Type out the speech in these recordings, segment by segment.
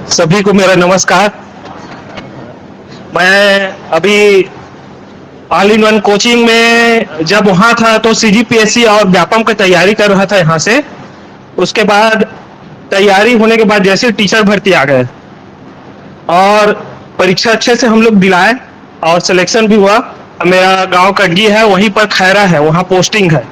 सभी को मेरा नमस्कार। मैं अभी ऑल इन वन कोचिंग में जब वहाँ था तो सीजीपीएससी और व्यापम की तैयारी कर रहा था यहाँ से। उसके बाद तैयारी होने के बाद जैसे टीचर भर्ती आ गए और परीक्षा अच्छे से हम लोग दिलाए और सिलेक्शन भी हुआ। मेरा गांव कटगी है, वहीं पर खैरा है, वहाँ पोस्टिंग है।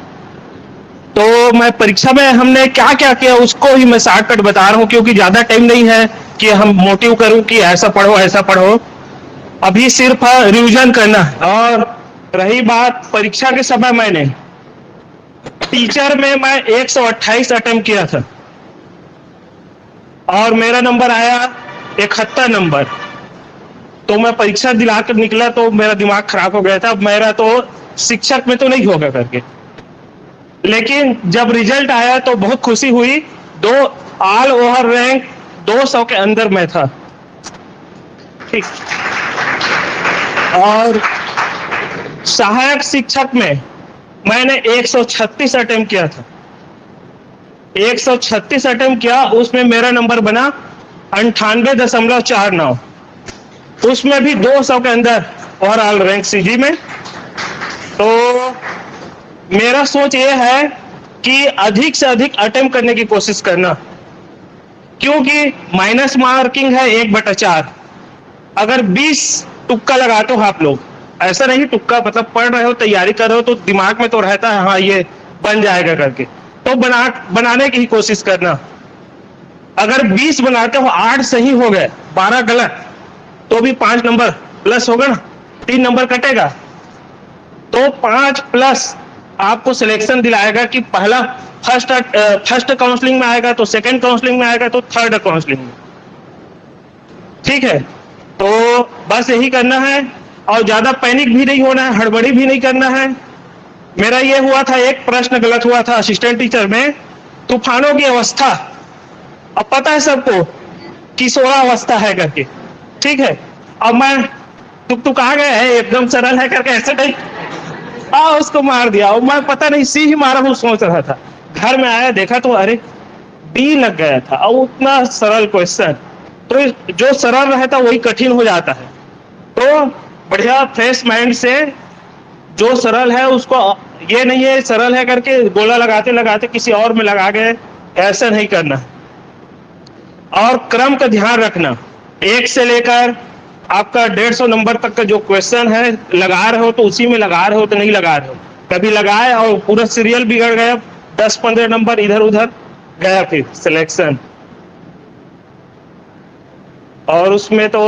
तो मैं परीक्षा में हमने क्या क्या किया उसको ही मैं शॉर्टकट बता रहा हूँ, क्योंकि ज्यादा टाइम नहीं है कि हम मोटिव करूँ कि ऐसा पढ़ो ऐसा पढ़ो। अभी सिर्फ रिवीजन करना है। और रही बात परीक्षा के समय, मैंने टीचर में मैं 128 अटेम्प्ट किया था और मेरा नंबर आया 71 नंबर। तो मैं परीक्षा दिलाकर निकला तो मेरा दिमाग खराब हो गया था। मेरा तो शिक्षक में तो नहीं होगा करके, लेकिन जब रिजल्ट आया तो बहुत खुशी हुई। दो ऑल ओवर रैंक 200 के अंदर में था। ठीक। और सहायक शिक्षक में मैंने 136 अटेम्प्ट किया था। 136 अटेम्प्ट किया, उसमें मेरा नंबर बना 98.49। उसमें भी 200 के अंदर ओवरऑल रैंक सीजी में। तो मेरा सोच ये है कि अधिक से अधिक अटेम्प्ट करने की कोशिश करना, क्योंकि माइनस मार्किंग है 1/4। अगर 20 तुक्का लगाते हो आप लोग, ऐसा नहीं तुक्का मतलब पढ़ रहे हो तैयारी कर रहे हो तो दिमाग में तो रहता है हाँ ये बन जाएगा करके, तो बनाने की ही कोशिश करना। अगर 20 बनाते हो, 8 सही हो गए 12 गलत, तो भी 5 नंबर प्लस होगा ना, 3 नंबर कटेगा। तो 5 प्लस आपको सिलेक्शन दिलाएगा कि पहला फर्स्ट काउंसलिंग में आएगा तो सेकंड काउंसलिंग में आएगा तो थर्ड काउंसलिंग में। ठीक है, तो बस यही करना है और ज्यादा पैनिक भी नहीं होना है, हड़बड़ी भी नहीं करना है। मेरा ये हुआ था, एक प्रश्न गलत हुआ था असिस्टेंट टीचर में, तूफानों की अवस्था। अब पता है सबको कि 16 अवस्था है करके। ठीक है, अब मैं तुक आ गया है एकदम सरल है करके ऐसे नहीं उसको मार दिया। और मैं पता नहीं सी ही मारा हूँ सोच रहा था, घर में आया देखा तो अरे डी लग गया था। और उतना सरल क्वेश्चन, तो जो सरल रहता वही कठिन हो जाता है। तो बढ़िया फ्रेश माइंड से जो सरल है उसको, ये नहीं है सरल है करके गोला लगाते लगाते किसी और में लगा गए, ऐसा नहीं करना। और क्रम का ध्यान रखना, 1 से लेकर आपका 150 नंबर तक का जो क्वेश्चन है लगा रहे हो तो उसी में लगा रहे हो तो नहीं लगा रहे हो। कभी लगाए और पूरा सीरियल बिगड़ गया, 10-15 नंबर इधर उधर गया फिर सिलेक्शन। और उसमें तो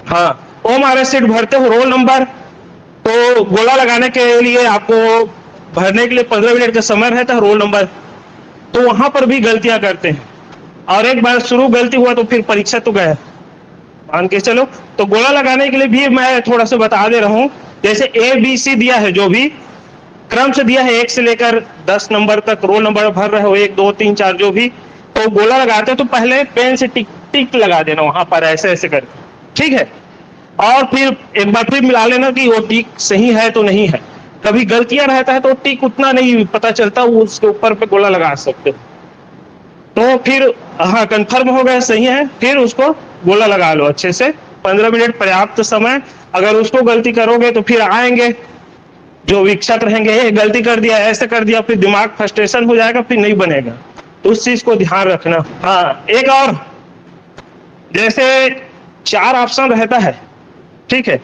हाँ, हमारे सीट भरते हो रोल नंबर, तो गोला लगाने के लिए आपको भरने के लिए 15 मिनट का समय रहता है रोल नंबर, तो वहां पर भी गलतियां करते हैं। और एक बार शुरू गलती हुआ तो फिर परीक्षा तो गया मान के चलो। तो गोला लगाने के लिए भी मैं थोड़ा सा बता दे रहा हूं। जैसे ABC दिया है, जो भी क्रम से दिया है 1 से लेकर 10 नंबर तक रोल नंबर भर रहे हो, 1 2 3 4 जो भी, तो गोला लगाते हो तो पहले पेन से टिक टिक लगा देना वहां पर ऐसे ऐसे करके। ठीक है, और फिर एक बार फिर मिला लेना कि वो टिक सही है तो नहीं है। कभी गलतियां रहता है तो टिक उतना नहीं पता चलता, वो उसके ऊपर पे गोला लगा सकते हो। तो फिर हाँ कंफर्म हो गया सही है, फिर उसको गोला लगा लो अच्छे से। 15 मिनट पर्याप्त समय। अगर उसको गलती करोगे तो फिर आएंगे जो वीक्षक रहेंगे, ये गलती कर दिया ऐसे कर दिया, फिर दिमाग फ्रस्ट्रेशन हो जाएगा, फिर नहीं बनेगा। तो उस चीज को ध्यान रखना। हाँ, एक और, जैसे 4 ऑप्शन रहता है, ठीक है,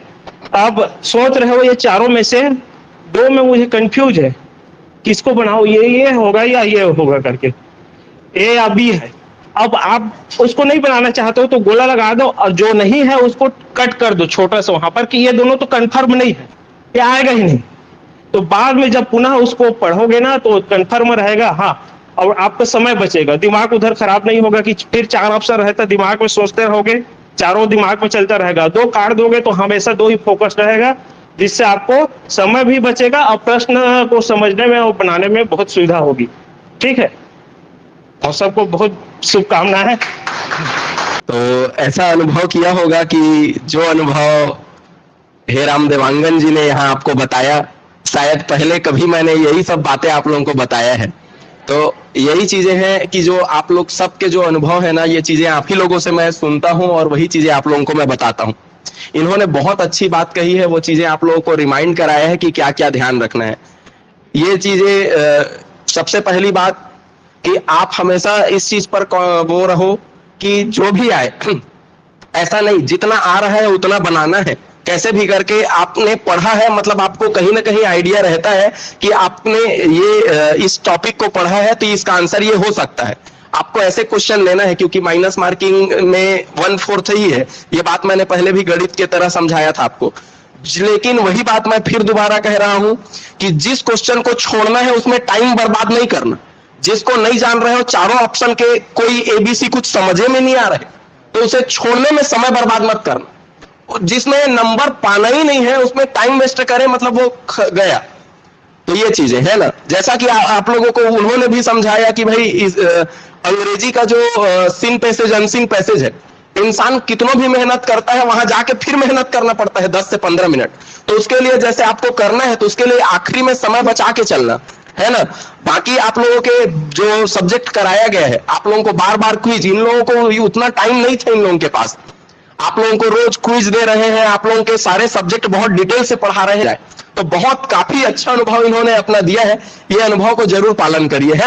आप सोच रहे हो ये चारों में से 2 में मुझे कंफ्यूज है, किसको बनाओ, ये होगा या ये होगा करके, ए या बी है। अब आप उसको नहीं बनाना चाहते हो तो गोला लगा दो और जो नहीं है उसको कट कर दो छोटा सा वहां पर कि ये दोनों तो कंफर्म नहीं है, ये आएगा ही नहीं। तो बाद में जब पुनः उसको पढ़ोगे ना तो कंफर्म रहेगा। हाँ, और आपका समय बचेगा, दिमाग उधर खराब नहीं होगा कि फिर 4 ऑप्शन रहता है, दिमाग में सोचते रहोगे, चारों दिमाग में चलता रहेगा। 2 काट दोगे तो हमेशा 2 ही फोकस रहेगा, जिससे आपको समय भी बचेगा और प्रश्न को समझने में और बनाने में बहुत सुविधा होगी। ठीक है, और सबको बहुत शुभकामनाएं। तो ऐसा अनुभव किया होगा कि जो अनुभव हे राम देवांगन जी ने यहाँ आपको बताया, शायद पहले कभी मैंने यही सब बातें आप लोगों को बताया है। तो यही चीजें हैं कि जो आप लोग सबके जो अनुभव है ना, ये चीजें आप ही लोगों से मैं सुनता हूं और वही चीजें आप लोगों को मैं बताता हूं। इन्होंने बहुत अच्छी बात कही है, वो चीजें आप लोगों को रिमाइंड कराया है कि क्या क्या ध्यान रखना है। ये चीजें सबसे पहली बात कि आप हमेशा इस चीज पर वो रहो कि जो भी आए ऐसा नहीं, जितना आ रहा है उतना बनाना है। कैसे भी करके आपने पढ़ा है, मतलब आपको कहीं ना कहीं आइडिया रहता है कि आपने ये इस टॉपिक को पढ़ा है तो इसका आंसर ये हो सकता है। आपको ऐसे क्वेश्चन लेना है, क्योंकि माइनस मार्किंग में 1/4 ही है। ये बात मैंने पहले भी गणित की तरह समझाया था आपको, लेकिन वही बात मैं फिर दोबारा कह रहा हूं कि जिस क्वेश्चन को छोड़ना है उसमें टाइम बर्बाद नहीं करना। जिसको नहीं जान रहे हो, चारों ऑप्शन के कोई एबीसी कुछ समझे में नहीं आ रहे, तो उसे छोड़ने में समय बर्बाद मत करना। जिसमें नंबर पाना ही नहीं है उसमें टाइम वेस्ट करे, मतलब वो गया। तो ये चीजें है ना, जैसा कि आप लोगों को उन्होंने भी समझाया कि भाई अंग्रेजी का जो सिन पैसेज अनसिन पैसेज है, इंसान कितना भी मेहनत करता है वहां जाके फिर मेहनत करना पड़ता है 10 से 15 मिनट। तो उसके लिए जैसे आपको करना है तो उसके लिए आखिरी में समय बचा के चलना है ना। बाकी आप लोगों के जो सब्जेक्ट कराया गया है, आप लोगों को बार बार क्विज, इन लोगों को उतना टाइम नहीं था इन लोगों के पास। आप लोगों को रोज क्विज दे रहे हैं, आप लोगों के सारे सब्जेक्ट बहुत डिटेल से पढ़ा रहे हैं, तो बहुत काफी अच्छा अनुभव इन्होंने अपना दिया है। ये अनुभव को जरूर पालन करिए, है।